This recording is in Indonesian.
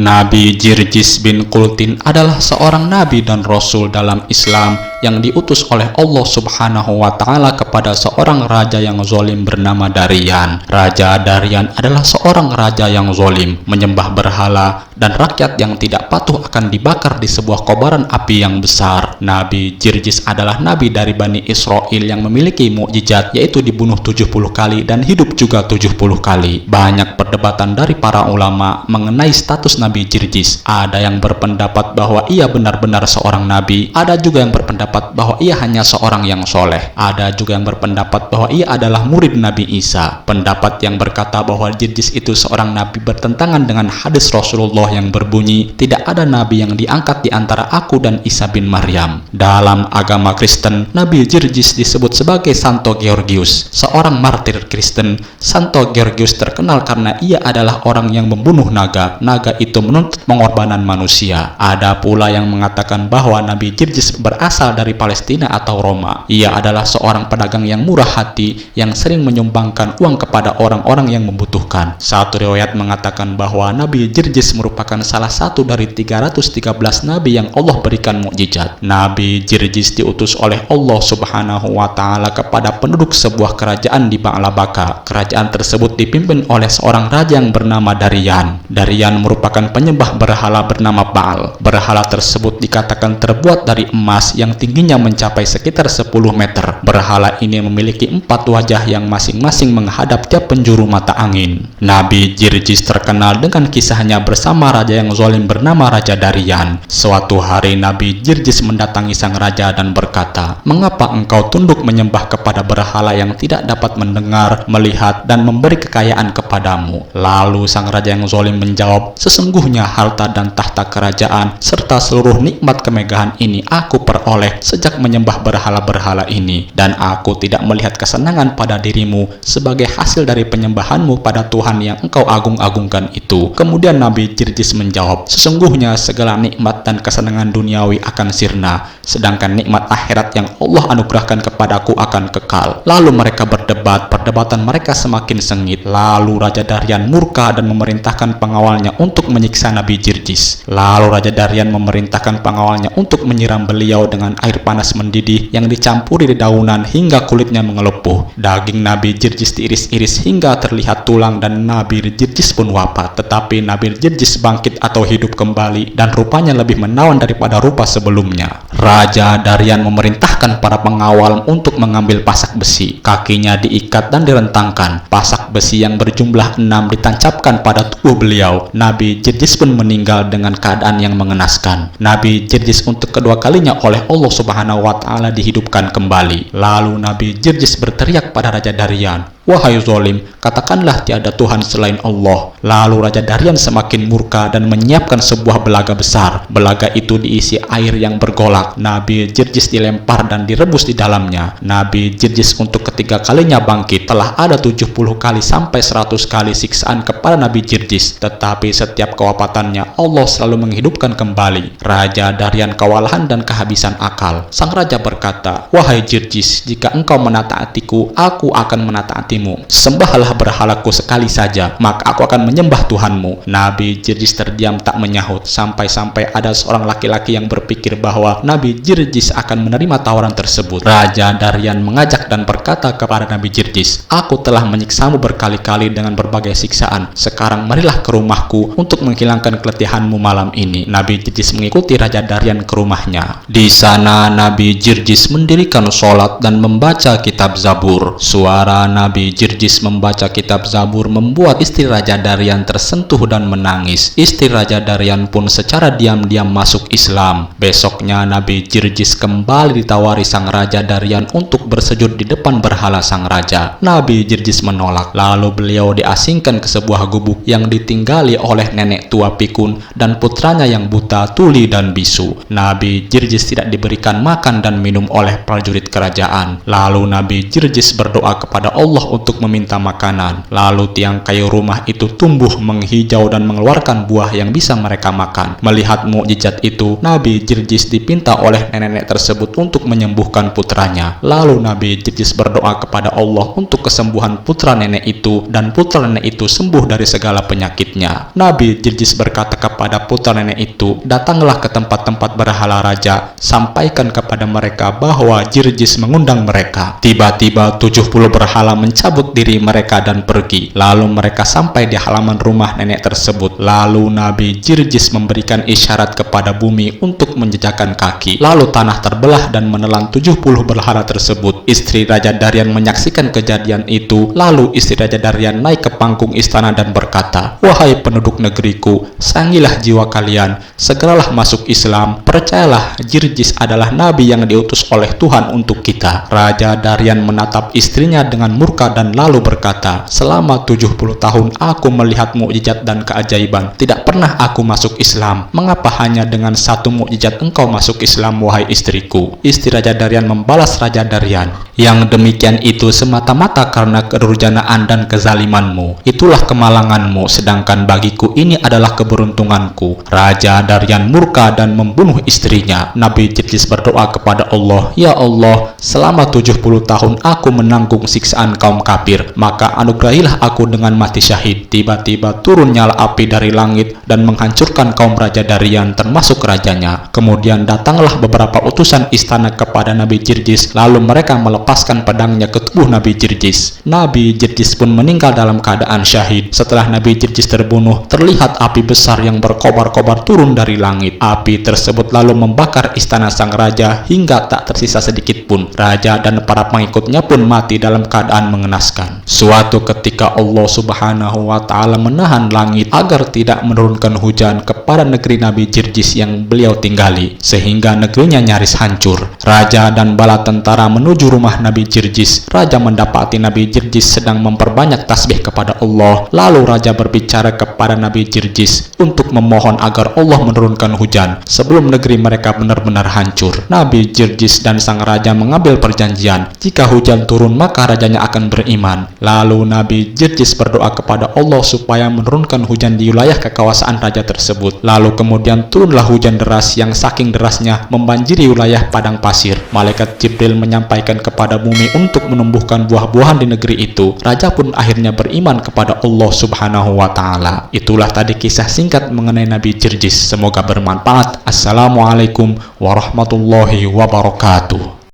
Nabi Jirjis bin Kultin adalah seorang nabi dan rasul dalam Islam yang diutus oleh Allah Subhanahu wa Ta'ala kepada seorang raja yang zalim bernama Darian. Raja Darian adalah seorang raja yang zalim, menyembah berhala, dan rakyat yang tidak patuh akan dibakar di sebuah kobaran api yang besar. Nabi Jirjis adalah nabi dari Bani Israel yang memiliki mukjizat, yaitu dibunuh 70 kali dan hidup juga 70 kali. Banyak perdebatan dari para ulama mengenai status Nabi Jirjis. Ada yang berpendapat bahwa ia benar-benar seorang nabi, ada juga yang berpendapat bahwa ia hanya seorang yang soleh, ada juga yang berpendapat bahwa ia adalah murid Nabi Isa. Pendapat yang berkata bahwa Jirjis itu seorang nabi bertentangan dengan hadis Rasulullah yang berbunyi, tidak ada nabi yang diangkat di antara aku dan Isa bin Maryam. Dalam agama Kristen, Nabi Jirjis disebut sebagai Santo Georgius, seorang martir Kristen. Santo Georgius terkenal karena ia adalah orang yang membunuh naga. Naga itu menuntut pengorbanan manusia. Ada pula yang mengatakan bahwa Nabi Jirjis berasal dari Palestina atau Roma. Ia adalah seorang pedagang yang murah hati yang sering menyumbangkan uang kepada orang-orang yang membutuhkan. Satu riwayat mengatakan bahwa Nabi Jirjis merupakan salah satu dari 313 nabi yang Allah berikan mukjizat. Nabi Jirjis diutus oleh Allah Subhanahu wa Ta'ala kepada penduduk sebuah kerajaan di Ba'labaka. Kerajaan tersebut dipimpin oleh seorang raja yang bernama Darian. Darian merupakan penyembah berhala bernama Baal. Berhala tersebut dikatakan terbuat dari emas yang tingginya mencapai sekitar 10 meter. Berhala ini memiliki 4 wajah yang masing-masing menghadap tiap penjuru mata angin. Nabi Jirjis terkenal dengan kisahnya bersama raja yang zalim bernama Raja Darian. Suatu hari Nabi Jirjis mendatangi sang raja dan berkata, "Mengapa engkau tunduk menyembah kepada berhala yang tidak dapat mendengar, melihat, dan memberi kekayaan kepadamu?" Lalu sang raja yang zalim menjawab, "Sesungguhnya harta dan tahta kerajaan serta seluruh nikmat kemegahan ini aku peroleh sejak menyembah berhala-berhala ini, dan aku tidak melihat kesenangan pada dirimu sebagai hasil dari penyembahanmu pada Tuhan yang engkau agung-agungkan itu." Kemudian Nabi Jirjis menjawab, "Sesungguhnya segala nikmat dan kesenangan duniawi akan sirna, sedangkan nikmat akhirat yang Allah anugerahkan kepadaku akan kekal." Lalu mereka berdebat, perdebatan mereka semakin sengit. Lalu Raja Darian murka dan memerintahkan pengawalnya untuk menyiksa Nabi Jirjis. Lalu Raja Darian memerintahkan pengawalnya untuk menyiram beliau dengan air panas mendidih yang dicampuri dedaunan hingga kulitnya mengelepuh. Daging Nabi Jirjis diiris-iris hingga terlihat tulang dan Nabi Jirjis pun wafat. Tetapi Nabi Jirjis bangkit atau hidup kembali dan rupanya lebih menawan daripada rupa sebelumnya. Raja Darian memerintahkan para pengawal untuk mengambil pasak besi. Kakinya diikat dan direntangkan. Pasak besi yang berjumlah 6 ditancapkan pada tubuh beliau. Nabi Jirjis pun meninggal dengan keadaan yang mengenaskan. Nabi Jirjis untuk kedua kalinya oleh Allah Subhanahu wa Ta'ala dihidupkan kembali. Lalu Nabi Jirjis berteriak pada Raja Darian, "Wahai zalim, katakanlah tiada Tuhan selain Allah." Lalu Raja Darian semakin murka dan menyiapkan sebuah belaga besar. Belaga itu diisi air yang bergolak. Nabi Jirjis dilempar dan direbus di dalamnya. Nabi Jirjis untuk ketiga kalinya bangkit. Telah ada 70 kali sampai 100 kali siksaan kepada Nabi Jirjis, tetapi setiap kewafatannya Allah selalu menghidupkan kembali. Raja Darian kewalahan dan kehabisan akal. Sang raja berkata, "Wahai Jirjis, jika engkau menataatiku, aku akan menataatimu. Sembahlah berhalaku sekali saja, maka aku akan menyembah Tuhanmu." Nabi Jirjis terdiam tak menyahut, sampai-sampai ada seorang laki-laki yang berpikir bahwa Nabi Jirjis akan menerima tawaran tersebut. Raja Darian mengajak dan berkata kepada Nabi Jirjis, "Aku telah menyiksamu berkali-kali dengan berbagai siksaan. Sekarang marilah ke rumahku untuk menghilangkan keletihanmu malam ini." Nabi Jirjis mengikuti Raja Darian ke rumahnya. Di sana Nabi Jirjis mendirikan sholat dan membaca kitab Zabur. Suara Nabi Jirjis membaca kitab Zabur membuat istri Raja Darian tersentuh dan menangis. Istri Raja Darian pun secara diam-diam masuk Islam. Besoknya Nabi Jirjis kembali ditawari sang Raja Darian untuk bersujud di depan berhala sang raja. Nabi Jirjis menolak. Lalu beliau diasingkan ke sebuah gubuk yang ditinggali oleh nenek tua pikun dan putranya yang buta, tuli, dan bisu. Nabi Jirjis tidak diberikan makan dan minum oleh prajurit kerajaan. Lalu Nabi Jirjis berdoa kepada Allah untuk meminta makanan. Lalu tiang kayu rumah itu tumbuh, menghijau, dan mengeluarkan buah yang bisa mereka makan. Melihat mukjizat itu, Nabi Jirjis dipinta oleh nenek-nenek tersebut untuk untuk menyembuhkan putranya. Lalu Nabi Jirjis berdoa kepada Allah untuk kesembuhan putra nenek itu, dan putra nenek itu sembuh dari segala penyakitnya. Nabi Jirjis berkata kepada putra nenek itu, datanglah ke tempat-tempat berhala raja, sampaikan kepada mereka bahwa Jirjis mengundang mereka. Tiba-tiba 70 berhala mencabut diri mereka dan pergi. Lalu mereka sampai di halaman rumah nenek tersebut. Lalu Nabi Jirjis memberikan isyarat kepada bumi untuk menjejakkan kaki. Lalu tanah terbelah dan menelan 70 berhala tersebut. Istri Raja Daryan menyaksikan kejadian itu. Lalu istri Raja Daryan naik ke panggung istana dan berkata, wahai penduduk negeriku, sayangilah jiwa kalian, segeralah masuk Islam. Percayalah, Jirjis adalah nabi yang diutus oleh Tuhan untuk kita. Raja Daryan menatap istrinya dengan murka dan lalu berkata, selama 70 tahun aku melihat mukjizat dan keajaiban. Tidak pernah aku masuk Islam. Mengapa hanya dengan satu mukjizat engkau masuk Islam, wahai istriku? Istri Raja Daryan membalas Raja Daryan, yang demikian itu semata-mata karena kedurjanaan dan kezalimanmu. Itulah kemalanganmu, sedangkan bagiku ini adalah keberuntunganku. Raja Daryan murka dan membunuh istrinya. Nabi Jirjis berdoa kepada Allah, ya Allah, selama 70 tahun aku menanggung siksaan kaum kafir, maka anugerahilah aku dengan mati syahid. Tiba-tiba turun nyala api dari langit dan menghancurkan kaum Raja Daryan termasuk rajanya. Kemudian datanglah beberapa utusan istana kepada Nabi Jirjis, lalu mereka melepaskan pedangnya ke tubuh Nabi Jirjis. Nabi Jirjis pun meninggal dalam keadaan syahid. Setelah Nabi Jirjis terbunuh, terlihat api besar yang berkobar-kobar turun dari langit. Api tersebut lalu membakar istana sang raja hingga tak tersisa sedikit pun. Raja dan para pengikutnya pun mati dalam keadaan mengenaskan. Suatu ketika Allah Subhanahu wa Ta'ala menahan langit agar tidak menurunkan hujan kepada negeri Nabi Jirjis yang beliau tinggali, sehingga negerinya nyaris hancur. Raja dan bala tentara menuju rumah Nabi Jirjis. Raja mendapati Nabi Jirjis sedang memperbanyak tasbih kepada Allah. Lalu raja berbicara kepada Nabi Jirjis untuk memohon agar Allah menurunkan hujan sebelum negeri mereka benar-benar hancur. Nabi Jirjis dan sang raja mengambil perjanjian, jika hujan turun maka rajanya akan beriman. Lalu Nabi Jirjis berdoa kepada Allah supaya menurunkan hujan di wilayah kekuasaan raja tersebut. Lalu kemudian turunlah hujan deras yang saking derasnya membanjiri wilayah padang pasir. Malaikat Jibril menyampaikan kepada bumi untuk menumbuhkan buah-buahan di negeri itu. Raja pun akhirnya beriman kepada Allah Subhanahu wa Ta'ala. Itulah tadi kisah singkat mengenai Nabi Jirjis. Semoga bermanfaat. Assalamualaikum warahmatullahi wabarakatuh.